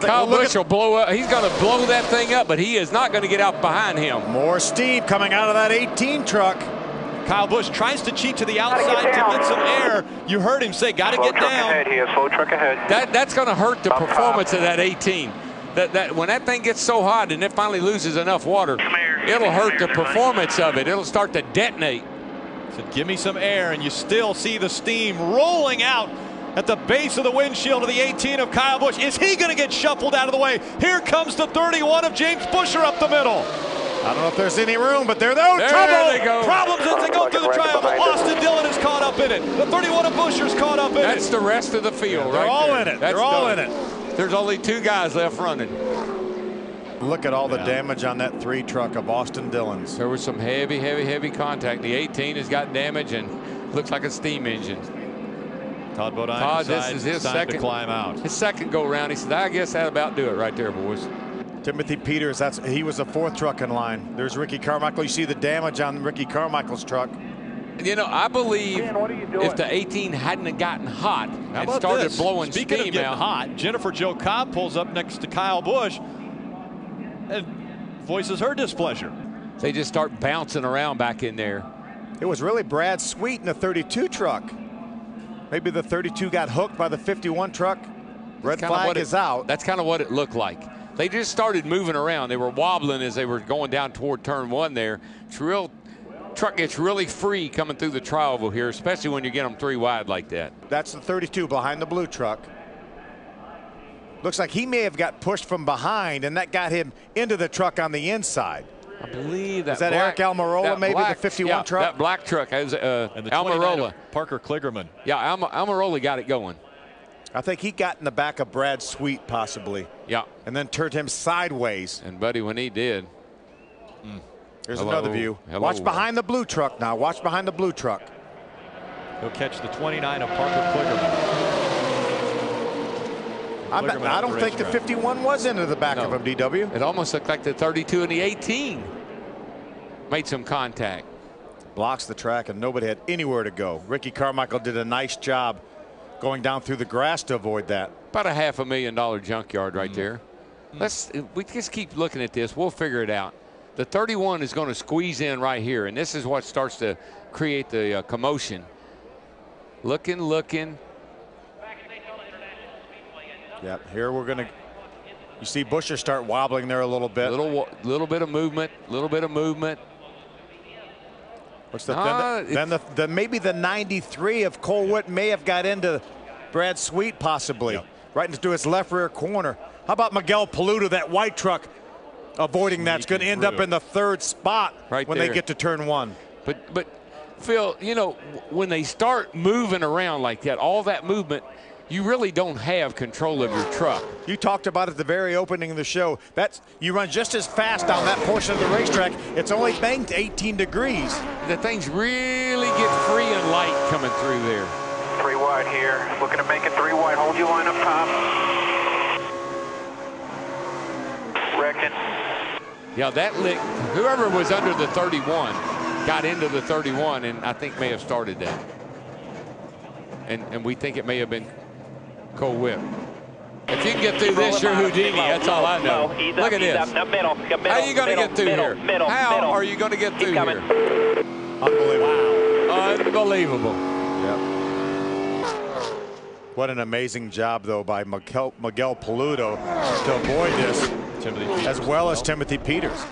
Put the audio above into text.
Kyle Busch will blow up. He's going to blow that thing up, but he is not going to get out behind him. More steam coming out of that 18 truck. Kyle Busch tries to cheat to the outside to get some air. You heard him say, got to get down. Ahead. He has slow truck ahead. That's going to hurt the performance of that 18. When that thing gets so hot and it finally loses enough water, it'll hurt the performance of it. It'll start to detonate. So give me some air, and you still see the steam rolling out at the base of the windshield of the 18 of Kyle Busch. Is he going to get shuffled out of the way? Here comes the 31 of James Buescher up the middle. I don't know if there's any room, but there trouble. They go. Problems as they go through the triangle. Austin Dillon is caught up in it. The 31 of Buescher's caught up in it. That's the rest of the field. They're right all there. in it. That's They're all done. in it. There's only 2 guys left running. Look at all the damage on that 3 truck of Austin Dillon's. There was some heavy contact. The 18 has got damage and looks like a steam engine. Todd Bodine this is his second to climb out. His second go round. He said, I guess that'll about do it right there, boys. Timothy Peters, he was the 4th truck in line. There's Ricky Carmichael. You see the damage on Ricky Carmichael's truck. You know, I believe if the 18 hadn't gotten hot and started blowing Speaking steam of getting out. hot, Jennifer Jo Cobb pulls up next to Kyle Busch and voices her displeasure. They just start bouncing around back in there. It was really Brad Sweet in the 32 truck. Maybe the 32 got hooked by the 51 truck. Red flag is out. That's kind of what it looked like. They just started moving around. They were wobbling as they were going down toward turn 1 there. Truck gets really free coming through the tri-oval here, especially when you get them 3 wide like that. That's the 32 behind the blue truck. Looks like he may have got pushed from behind, and that got him into the truck on the inside. I believe that. Is that Eric Almirola, maybe the 51 truck? That black truck has and the Almirola. Parker Kligerman. Yeah, Almirola got it going. I think he got in the back of Brad Sweet, possibly. Yeah. And then turned him sideways. And, buddy, when he did. There's another view. Watch behind the blue truck now. Watch behind the blue truck. He'll catch the 29 of Parker Kligerman. I don't think the 51 was into the back of him, DW. It almost looked like the 32 and the 18 made some contact. Blocks the track, and nobody had anywhere to go. Ricky Carmichael did a nice job going down through the grass to avoid that. About a $500,000 junkyard right there. We just keep looking at this. We'll figure it out. The 31 is going to squeeze in right here, and this is what starts to create the commotion. Looking. Yep, here we're going to. You see Buescher start wobbling there a little bit. Little bit of movement. What's then maybe the 93 of Cole Witt may have got into Brad Sweet, possibly right into his left rear corner. How about Miguel Paludo, that white truck, avoiding that's going to end up in the 3rd spot when they get to turn 1. But Phil, you know, when they start moving around like that, all that movement, you really don't have control of your truck. You talked about it at the very opening of the show. You run just as fast down that portion of the racetrack. It's only banked 18 degrees. The things really get free and light coming through there. 3 wide here. Looking to make it 3 wide. Hold your line up top. Reckon. Yeah, that lick. Whoever was under the 31 got into the 31, and I think may have started that. And we think it may have been Cole Witt. If you can get through this, you're Houdini. That's all I know. Look at this. How are you going to get through here? How are you going to get through here? Unbelievable. Wow. Unbelievable. Yep. What an amazing job, though, by Miguel Paludo to avoid this, as well as Timothy Peters.